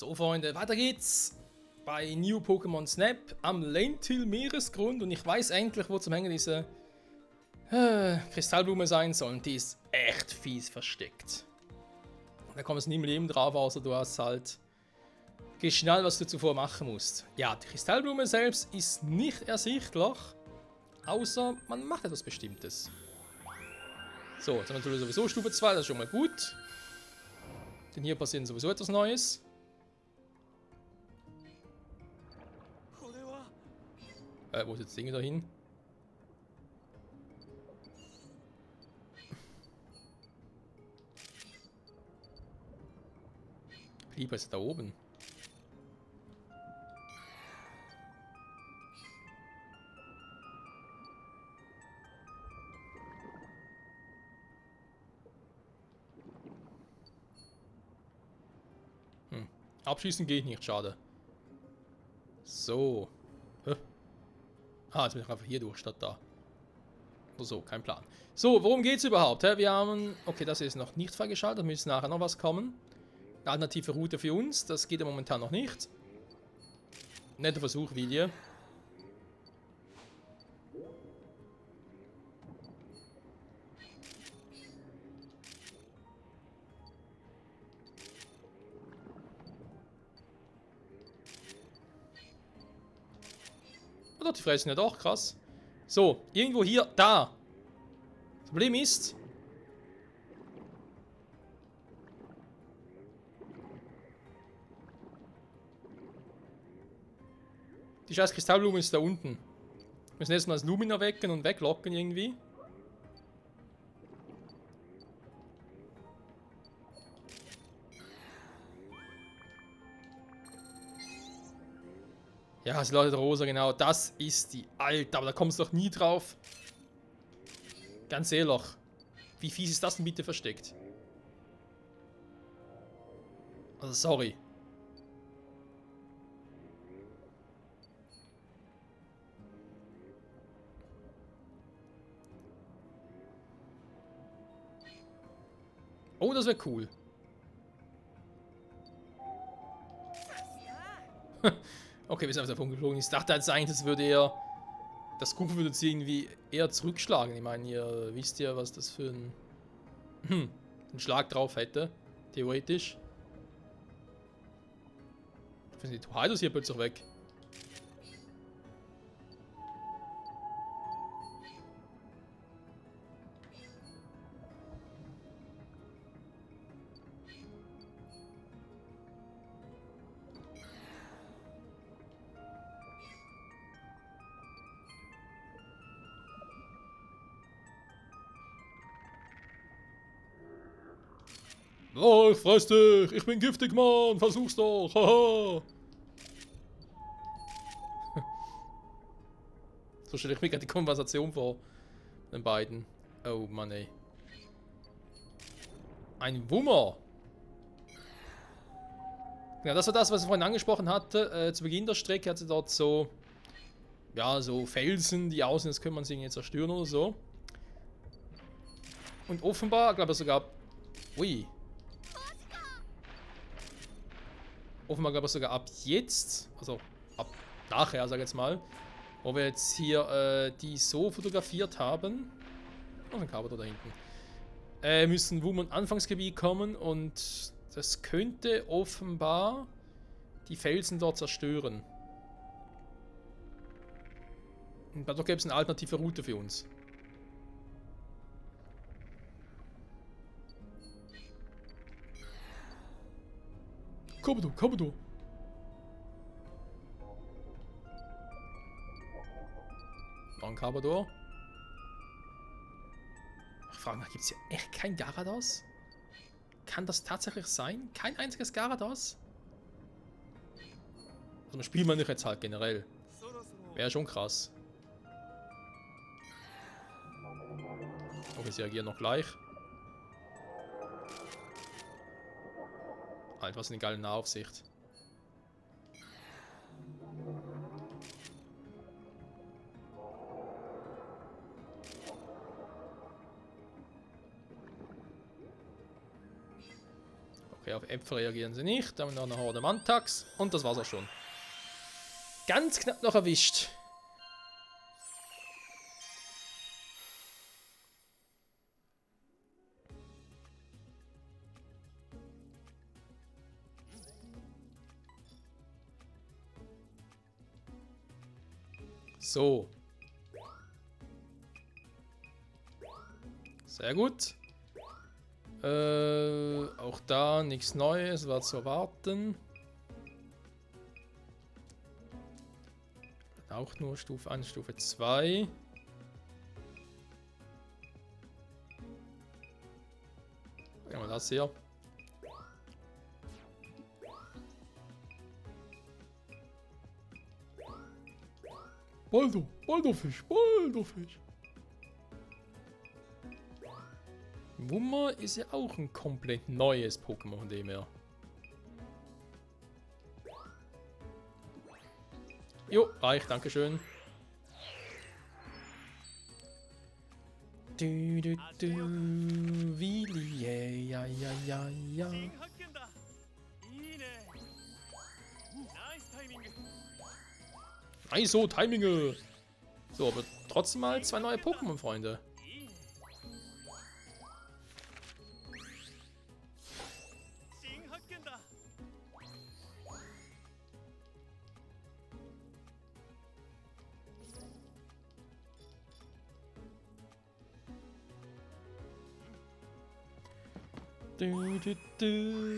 So, Freunde, weiter geht's bei New Pokémon Snap am Lentil Meeresgrund. Und ich weiß endlich, wo zum Hängen diese Kristallblume sein soll. Und die ist echt fies versteckt. Da kommt es nie im Leben drauf, außer du hast halt geschnallt, was du zuvor machen musst. Ja, die Kristallblume selbst ist nicht ersichtlich, außer man macht etwas Bestimmtes. So, jetzt haben wir natürlich sowieso Stufe 2, das ist schon mal gut. Denn hier passiert sowieso etwas Neues. Wo ist jetzt das Ding dahin? Lieber ist da oben. Abschießen geht nicht, schade. So. Hä? Ah, jetzt bin ich einfach hier durch, statt da. Oder so, kein Plan. So, worum geht's überhaupt? Wir haben... Okay, das ist noch nicht freigeschaltet, da müsste nachher noch was kommen. Eine alternative Route für uns, das geht ja momentan noch nicht. Netter Versuch, Vilje. Oder die fressen ja doch, krass. So, irgendwo hier, da. Das Problem ist... Die scheiß Kristallblume ist da unten. Wir müssen erstmal das Lumina wecken und weglocken irgendwie. Ja, sie leuchtet rosa, genau. Das ist die Alter, aber da kommst du doch nie drauf. Ganz ehrlich. Wie fies ist das denn bitte versteckt? Also, sorry. Oh, das wäre cool. Okay, wir sind auf der Punkt geflogen. Ich dachte jetzt eigentlich, das würde eher... Das Kuchen würde uns irgendwie eher zurückschlagen. Ich meine, ihr wisst ja, was das für ein... einen Schlag drauf hätte. Theoretisch. Sind die Tornados hier plötzlich weg? Oh, ich fress dich! Ich bin giftig, Mann! Versuch's doch! Haha! So stelle ich mir gerade die Konversation vor. Den beiden. Oh Mann, ey. Ein Wummer! Ja, das war das, was ich vorhin angesprochen hatte. Zu Beginn der Strecke hatte dort so... Ja, so Felsen, die aussehen, das könnte man sie jetzt zerstören oder so. Und offenbar, glaube ich sogar... Ui. Offenbar, glaube ich, sogar ab jetzt, also ab nachher, sag ich jetzt mal, wo wir jetzt hier die so fotografiert haben. Oh, ein Kabel da hinten. Müssen Wum- und Anfangsgebiet kommen und das könnte offenbar die Felsen dort zerstören. Und dadurch gäbe es eine alternative Route für uns. Komm du. Noch ein Carbador. Ich frage mich, gibt es hier echt kein Garados? Kann das tatsächlich sein? Kein einziges Garados? Also man spielt man nicht jetzt halt generell. Wäre schon krass. Okay, sie reagieren noch gleich. Alter, was eine geile Nahaufsicht. Okay, Okay, auf Äpfel reagieren sie nicht. Dann haben wir noch eine Horde Mantax. Und das war's auch schon. Ganz knapp noch erwischt. So. Sehr gut. Auch da nichts Neues, war zu erwarten. Auch nur Stufe 1, Stufe 2. Ja, mal das hier. Baldofisch. Wummer ist ja auch ein komplett neues Pokémon von dem her. Jo, reicht, dankeschön. Willi, ja. Nice, so, Timinge. So, aber trotzdem mal 2 neue Pokémon, Freunde.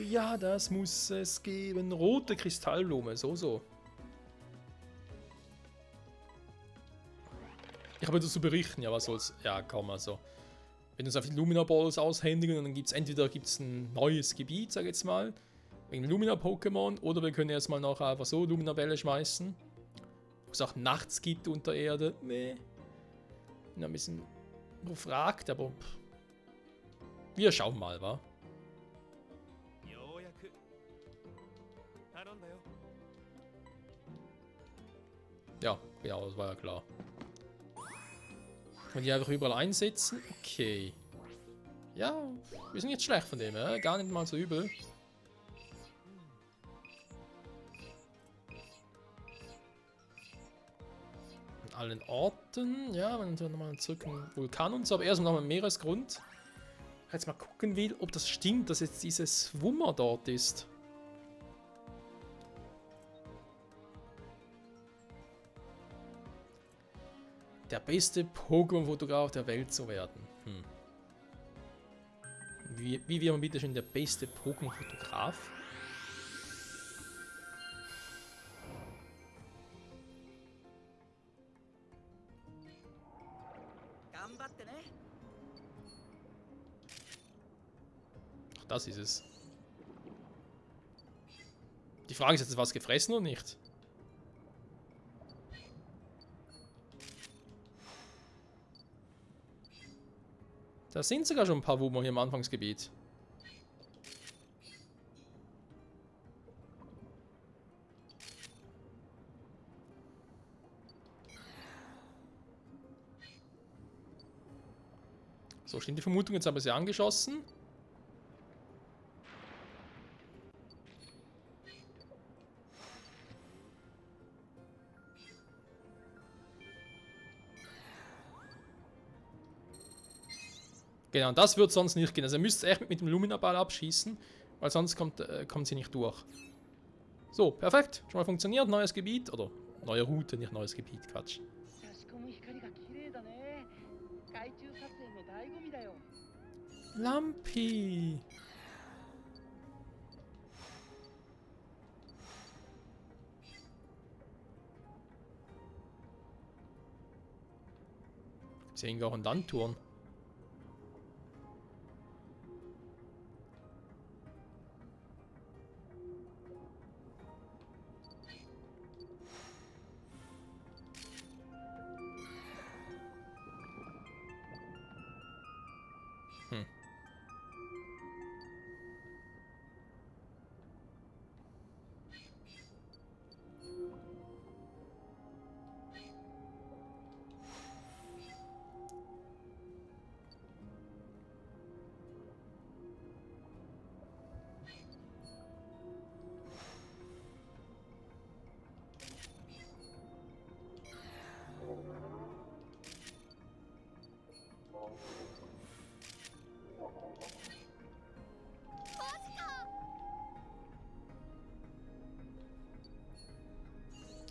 Ja, das muss es geben. Rote Kristallblume, so. Ich habe das zu berichten, ja, was soll's. Ja, komm, also. Wenn uns auf die Lumina Balls aushändigen, dann gibt es entweder ein neues Gebiet, sag ich jetzt mal, wegen Lumina-Pokémon, oder wir können erstmal noch einfach so Lumina-Bälle schmeißen. Wo es auch nachts gibt unter Erde. Nee. Bin ein bisschen gefragt, aber wir schauen mal, wa? Ja, genau, das war ja klar. Und die einfach überall einsetzen. Okay. Ja, wir sind jetzt schlecht von dem, ja? Gar nicht mal so übel. An allen Orten, ja, wenn wir nochmal zurück in den Vulkan und so, aber erstmal nochmal Meeresgrund. Ich jetzt mal gucken will, ob das stimmt, dass jetzt dieses Wummer dort ist. Der beste Pokémon-Fotograf der Welt zu werden. Wie wird man bitte schon der beste Pokémon-Fotograf? Ach, das ist es. Die Frage ist jetzt, was gefressen oder nicht? Da sind sogar schon ein paar Wummer hier im Anfangsgebiet. So, stimmt die Vermutung, jetzt haben wir sie angeschossen. Genau, das wird sonst nicht gehen. Also ihr müsst echt mit dem Lumina-Ball abschießen, weil sonst kommt sie nicht durch. So, perfekt. Schon mal funktioniert. Neues Gebiet. Oder neue Route, nicht neues Gebiet. Quatsch. Lampi. Sehen wir auch einen Landtouren.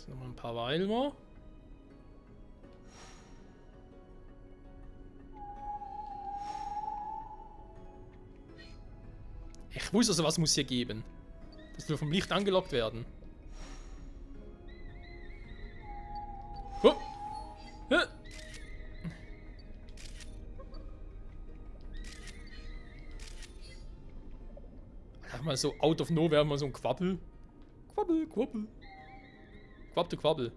Jetzt nochmal ein paar Weilmer. Ich wusste, also was muss hier geben. Das will vom Licht angelockt werden. Oh. Mal so out of nowhere mal so ein Quabbel. Quabbel, Quabbel. Quabbel, Quabbel.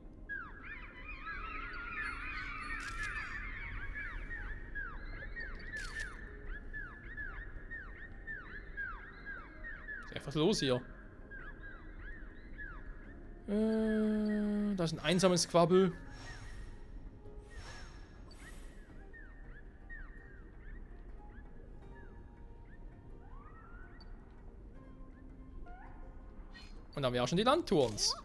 Was ist einfach los hier? Da ist ein einsames Quabbel. Und dann haben wir auch schon die Landturns.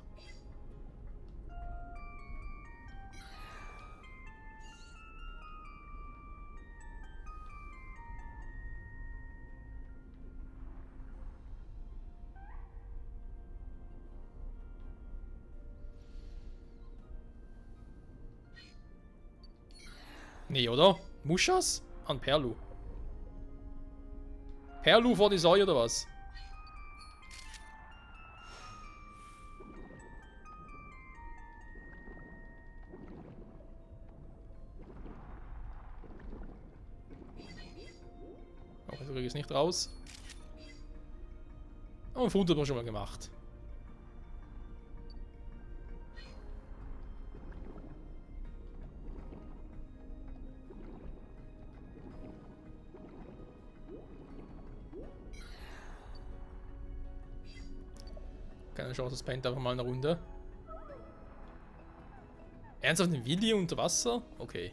Nee, oder? Muschas? An Perlu. Perlu vor die Säue oder was? Auch jetzt kriege ich es nicht raus. Aber ein Foto haben wir schon mal gemacht. Keine Chance, es pennt einfach mal eine Runde. Ernsthaft eine Willi unter Wasser? Okay.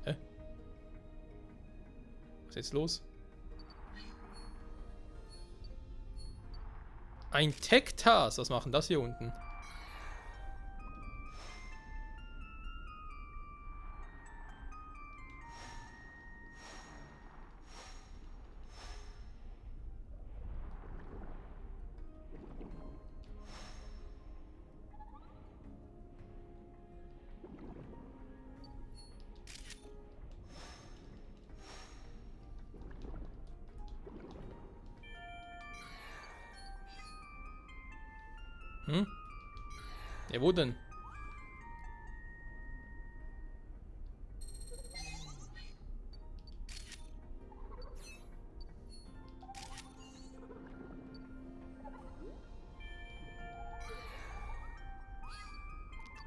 Hä? Was ist jetzt los? Ein Tektas! Was machen das hier unten? Hm? Ja, wo denn?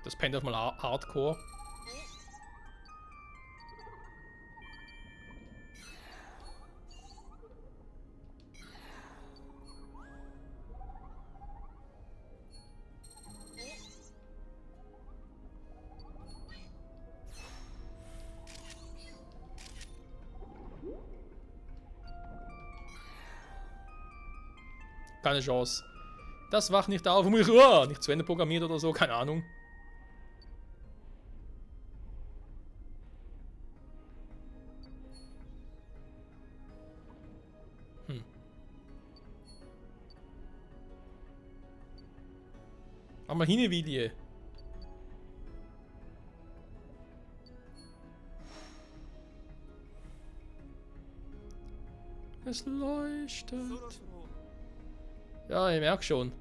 Das pennt auf mal Hardcore. Keine Chance. Das wacht nicht auf. Nicht zu Ende programmiert oder so, keine Ahnung. Hm. Mach mal hin, Video. Es leuchtet. Ja, ich merke schon.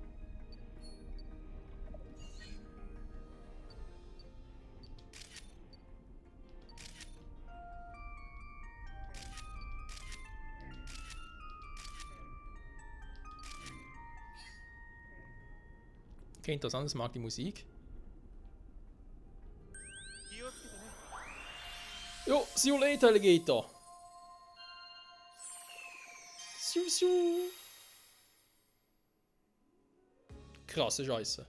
Okay, interessant, ich mag die Musik. Jo, see you later, Alligator. Siu, siu. Krasse Scheiße.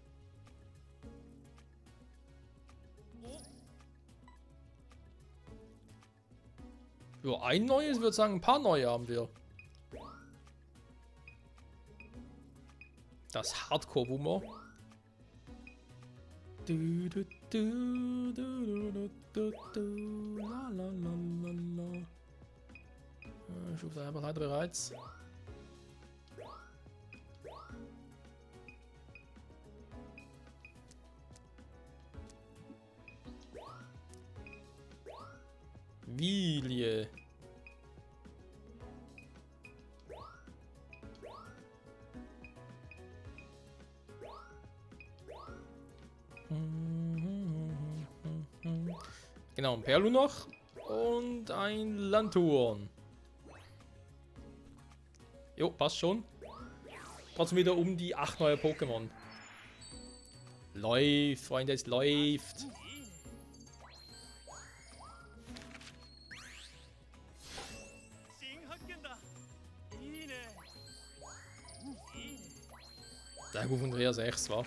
Ja, ein neues, ich würde sagen, ein paar neue haben wir. Das Hardcore-Boomer. Ich rufe einfach leider bereits. Wilie. Genau, ein Perlu noch und ein Lanturn. Jo, passt schon. Trotzdem wieder um die 8 neue Pokémon. Läuft, Freunde, es läuft. Der Ruf von Dreher 6 war.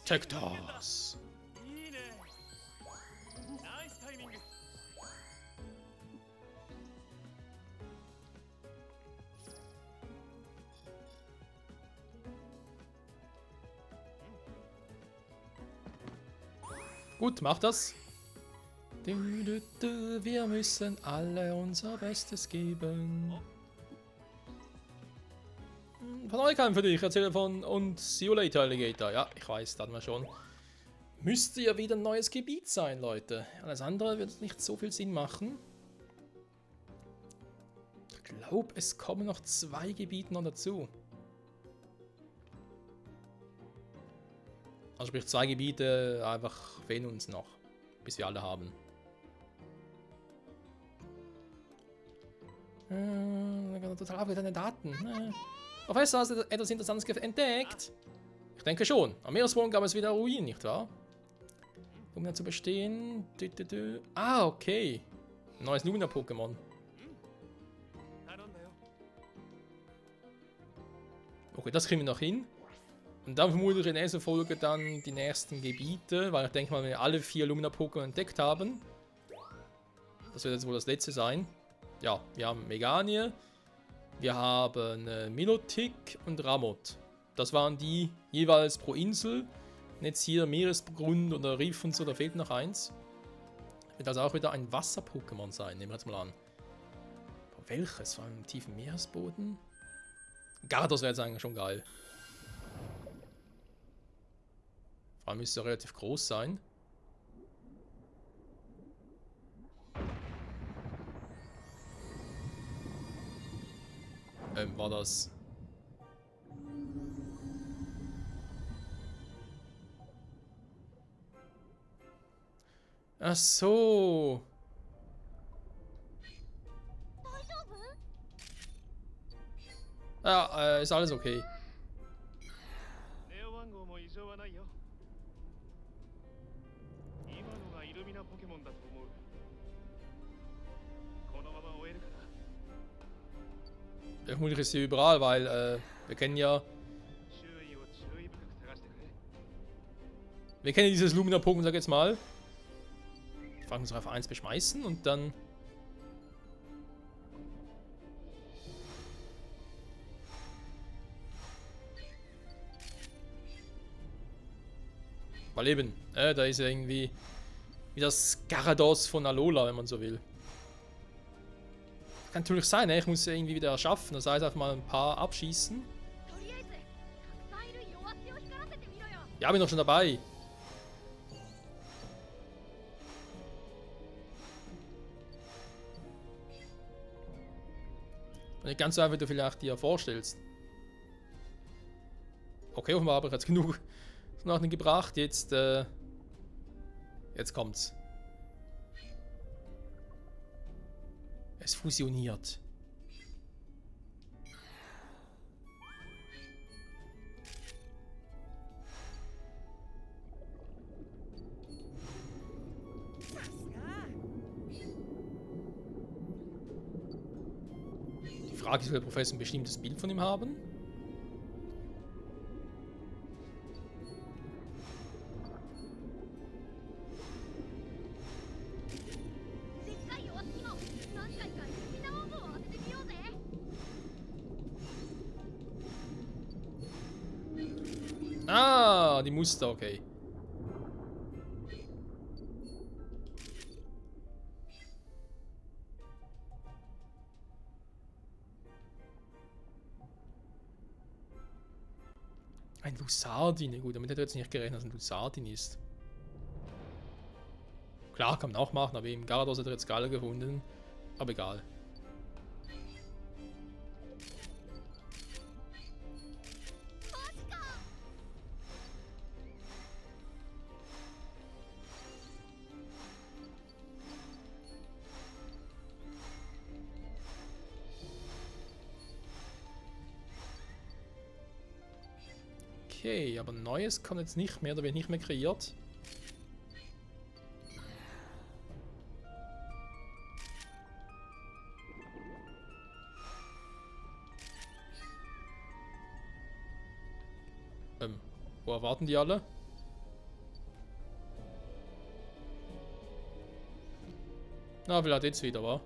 Check das. Gut, mach das. Wir müssen alle unser Bestes geben. Von Neuigkeiten für dich, erzähle von und see you later, Alligator. Ja, ich weiß, das hatten wir schon. Müsste ja wieder ein neues Gebiet sein, Leute. Alles andere wird nicht so viel Sinn machen. Ich glaube, es kommen noch 2 Gebiete noch dazu. Also sprich 2 Gebiete einfach fehlen uns noch, bis wir alle haben. Total abgeladene Daten. Professor, hast du etwas Interessantes entdeckt? Ich denke schon. Am Meeresboden gab es wieder Ruinen, nicht wahr? Um da zu bestehen. Ah, okay. Ein neues Luna-Pokémon. Okay, das kriegen wir noch hin. Und dann vermute ich in dieser Folge dann die nächsten Gebiete, weil ich denke mal, wenn wir alle 4 Lumina-Pokémon entdeckt haben, das wird jetzt wohl das letzte sein. Ja, wir haben Meganie, wir haben Milotic und Ramot. Das waren die jeweils pro Insel. Und jetzt hier Meeresgrund oder Riff und so, da fehlt noch eins. Wird also auch wieder ein Wasser-Pokémon sein, nehmen wir jetzt mal an. Aber welches? Vor allem im tiefen Meeresboden? Gardos wäre jetzt eigentlich schon geil. Vor allem müsste er relativ groß sein. War das... Ach so. Ja, ist alles okay. Vermutlich ist sie überall, weil wir kennen ja... Wir kennen dieses Lumina-Pokémon, sag ich jetzt mal. Ich frage uns einfach eins beschmeißen und dann... Weil eben, da ist ja irgendwie... Wie das Gyarados von Alola, wenn man so will. Kann natürlich sein, ne? Ich muss ja irgendwie wieder erschaffen. Das heißt, einfach mal ein paar abschießen. Ja, bin doch schon dabei. Nicht ganz so einfach, wie du vielleicht dir vorstellst. Okay, offenbar habe ich jetzt genug Nachrichten gebracht. Jetzt kommt's. Es fusioniert. Die Frage ist, will der Professor ein bestimmtes Bild von ihm haben? Ah, die Muster, okay. Ein Lusardin. Gut, damit hätte ich jetzt nicht gerechnet, dass ein Lusardin ist. Klar, kann man auch machen, aber eben Garados hat er jetzt geiler gefunden. Aber egal. Okay, aber Neues kommt jetzt nicht mehr, da wird nicht mehr kreiert. Wo erwarten die alle? Na, vielleicht jetzt wieder, wa?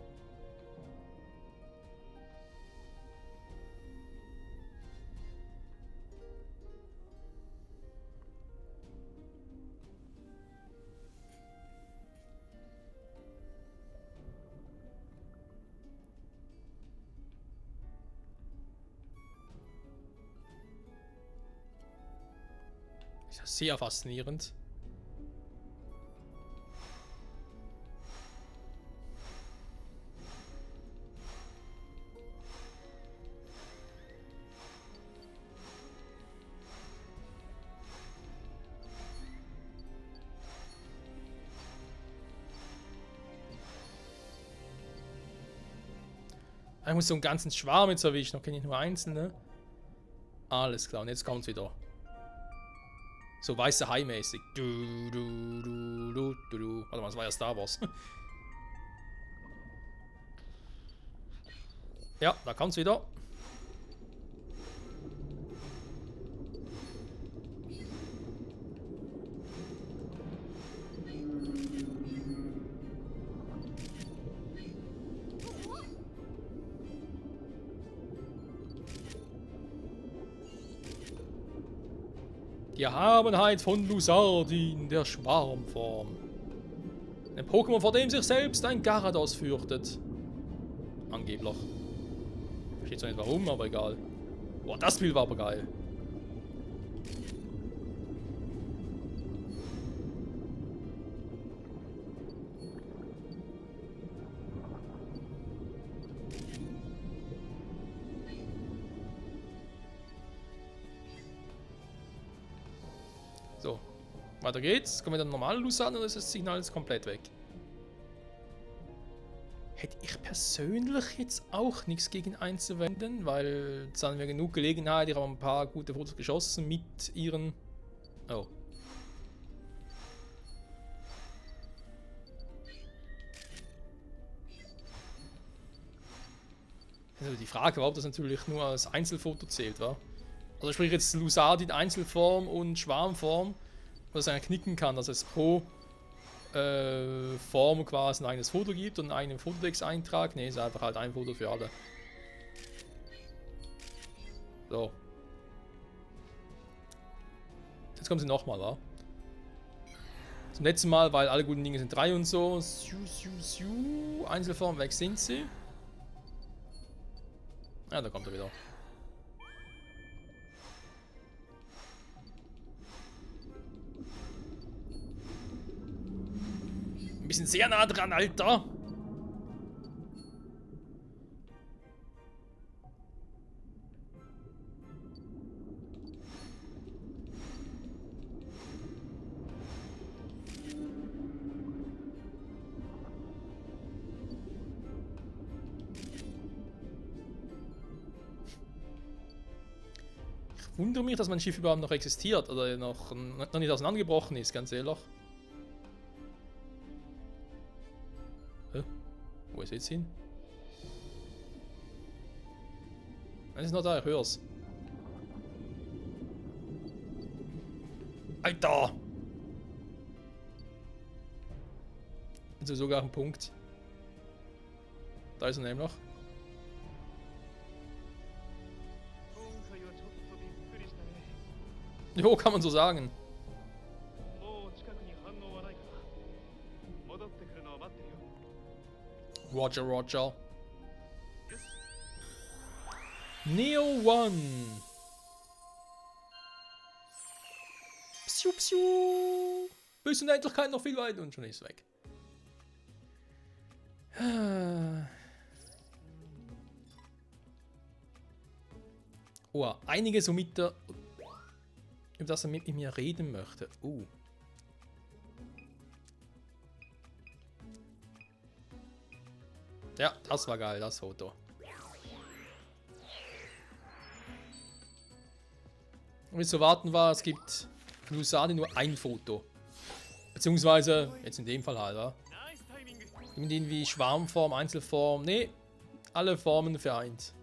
Ist ja sehr faszinierend. Ich muss so einen ganzen Schwarm jetzt erwischen, noch kenne ich nur einzelne. Alles klar, und jetzt kommt's wieder. So weiße Hai-mäßig. Du, du, du, du, du, du. Warte mal, das war ja Star Wars. Ja, da kommt's wieder. Die Erhabenheit von Lusardin, der Schwarmform. Ein Pokémon, vor dem sich selbst ein Garados fürchtet. Angeblich. Versteht zwar nicht warum, aber egal. Boah, das Bild war aber geil. So, weiter geht's. Kommen wir dann normal Lusardin oder ist das Signal jetzt komplett weg? Hätte ich persönlich jetzt auch nichts gegen einzuwenden, weil jetzt haben wir genug Gelegenheit. Ich habe ein paar gute Fotos geschossen mit ihren... Oh. Also die Frage war, ob das natürlich nur als Einzelfoto zählt, wa? Also sprich jetzt Lusardin Einzelform und Schwarmform, dass er knicken kann, dass es pro Form quasi ein eigenes Foto gibt und einen Fotodex-Eintrag. Ne, ist einfach halt ein Foto für alle. So. Jetzt kommen sie nochmal, wa? Zum letzten Mal, weil alle guten Dinge sind 3 und so. Einzelform, weg sind sie. Ja, da kommt er wieder. Ein bisschen sehr nah dran, Alter. Ich wundere mich, dass mein Schiff überhaupt noch existiert oder noch nicht auseinandergebrochen ist, ganz ehrlich. Wo ist jetzt hin? Es ist noch da, ich hör's. Alter! Also sogar ein Punkt. Da ist er nämlich. Jo, kann man so sagen. Roger, Roger. Neo One. Psiu, psiu. Bis in Endlichkeit noch viel weiter und schon ist es weg. Oh, einige so mit der... über das er mit mir reden möchte. Ja, das war geil, das Foto. Und wie zu warten war, es gibt von Usagi nur ein Foto. Beziehungsweise, jetzt in dem Fall halt, ja. Irgendwie Schwarmform, Einzelform, nee, alle Formen vereint.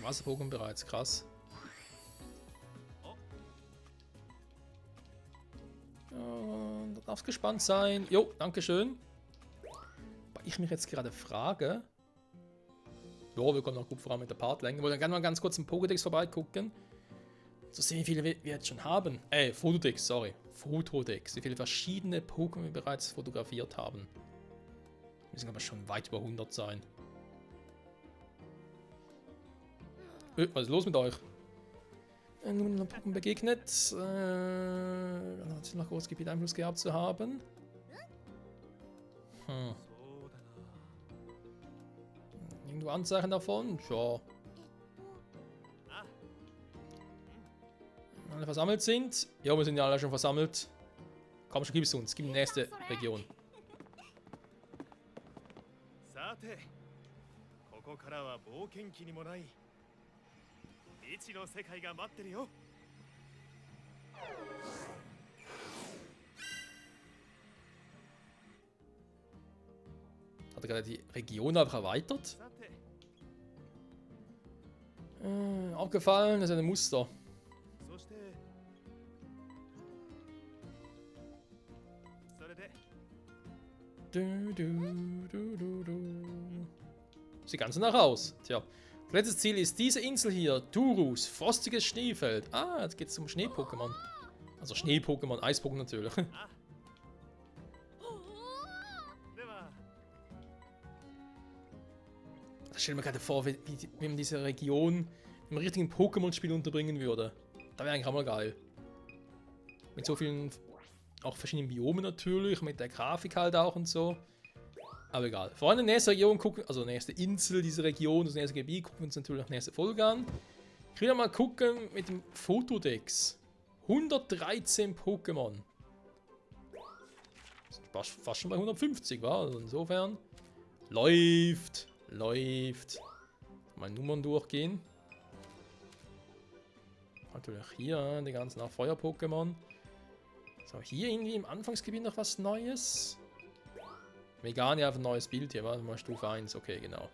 Wasser-Pokémon bereits, krass. Da darfst gespannt sein. Jo, dankeschön. Weil ich mich jetzt gerade frage. Jo, wir kommen noch gut voran mit der Partlänge. Wir wollen gerne mal ganz kurz im Pokédex vorbeigucken. So sehen, wie viele wir jetzt schon haben. Fotodex, sorry. Fotodex. Wie viele verschiedene Pokémon wir bereits fotografiert haben. Müssen aber schon weit über 100 sein. Was ist los mit euch? Nun noch Pokémon begegnet. Dann hat sich noch großes Gebiet Einfluss gehabt zu haben. Irgendwo Anzeichen davon? Ja. Alle versammelt sind? Ja, wir sind ja alle schon versammelt. Komm schon, gib es uns. Gib die nächste Region. Hat er gerade die Region einfach erweitert? Aufgefallen, das ist ein Muster. Sieht ganz nach aus. Tja. Letztes Ziel ist diese Insel hier. Turus, frostiges Schneefeld. Ah, jetzt geht es um Schnee-Pokémon. Also Schnee-Pokémon, Eis-Pokémon natürlich. Ich stelle mir gerade vor, wie man diese Region im richtigen Pokémon-Spiel unterbringen würde. Da wäre eigentlich auch mal geil. Mit so vielen, auch verschiedenen Biomen natürlich, mit der Grafik halt auch und so. Aber egal. Vor allem in der nächsten Region gucken, also nächste Insel, diese Region, das nächste Gebiet, gucken wir uns natürlich auch nächste Folge an. Ich will mal gucken mit dem Fotodex. 113 Pokémon. Fast schon bei 150, war. Also insofern. Läuft. Mal Nummern durchgehen. Natürlich hier die ganzen Feuer-Pokémon. So, hier irgendwie im Anfangsgebiet noch was Neues. Megania auf ein neues Bild hier, warte mal, Stufe 1, okay, genau.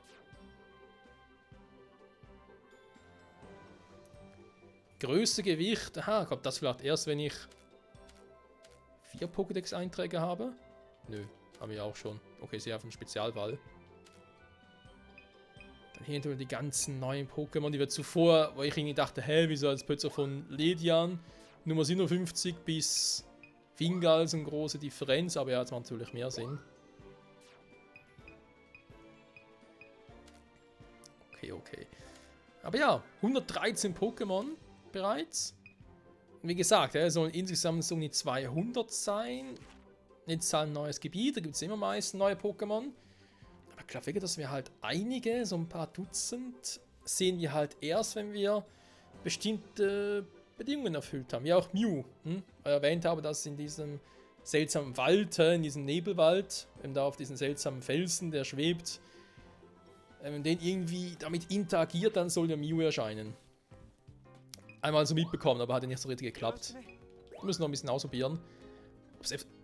Größe, Gewicht, aha, kommt das vielleicht erst, wenn ich 4 Pokédex-Einträge habe? Nö, habe ich auch schon. Okay, sehr auf einen Spezialfall. Dann hier natürlich die ganzen neuen Pokémon, die wir zuvor, wo ich irgendwie dachte, hä, wieso als plötzlich von Ledian Nummer 57 bis Fingal so eine große Differenz, aber ja, jetzt macht natürlich mehr Sinn. Okay. Aber ja, 113 Pokémon bereits. Wie gesagt, es sollen insgesamt so um die 200 sein. Jetzt halt ein neues Gebiet, da gibt es immer meist neue Pokémon. Aber ich glaube, dass wir halt einige, so ein paar Dutzend, sehen wir halt erst, wenn wir bestimmte Bedingungen erfüllt haben. Wie auch Mew. Ich erwähnt habe, dass in diesem seltsamen Wald, in diesem Nebelwald, da auf diesen seltsamen Felsen, der schwebt, wenn den irgendwie damit interagiert, dann soll der Mew erscheinen. Einmal so mitbekommen, aber hat ja nicht so richtig geklappt. Wir müssen noch ein bisschen ausprobieren.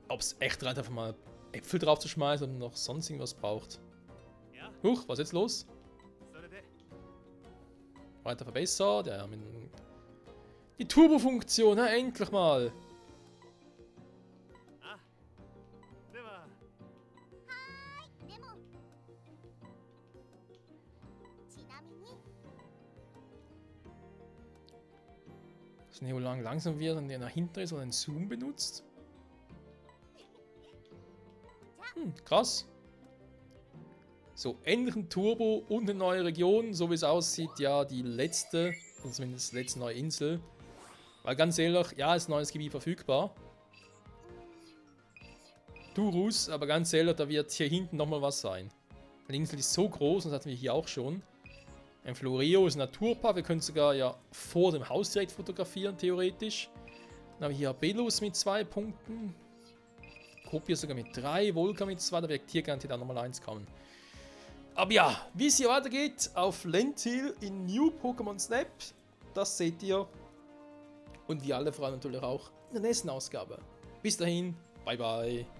Ob es echt reicht, einfach mal Äpfel drauf zu schmeißen und noch sonst irgendwas braucht. Huch, was ist jetzt los? Weiter verbessert. Ja, mit die Turbo-Funktion, endlich mal. dass Neolang langsam wird und der nach hinten ist und einen Zoom benutzt. Krass. So, endlich ein Turbo und eine neue Region, so wie es aussieht, ja, die letzte, oder zumindest die letzte neue Insel. Weil ganz ehrlich, ja, ist ein neues Gebiet verfügbar. Durus, aber ganz ehrlich, da wird hier hinten nochmal was sein. Die Insel ist so groß, und das hatten wir hier auch schon. Ein Floreo ist ein Naturpark, wir können sogar ja vor dem Haus direkt fotografieren, theoretisch. Dann haben wir hier Belus mit 2 Punkten. Kopia sogar mit 3, Volca mit 2, da wird hier garantiert auch nochmal 1 kommen. Aber ja, wie es hier weitergeht auf Lentil in New Pokémon Snap, das seht ihr. Und wir alle vor allem natürlich auch in der nächsten Ausgabe. Bis dahin, bye bye.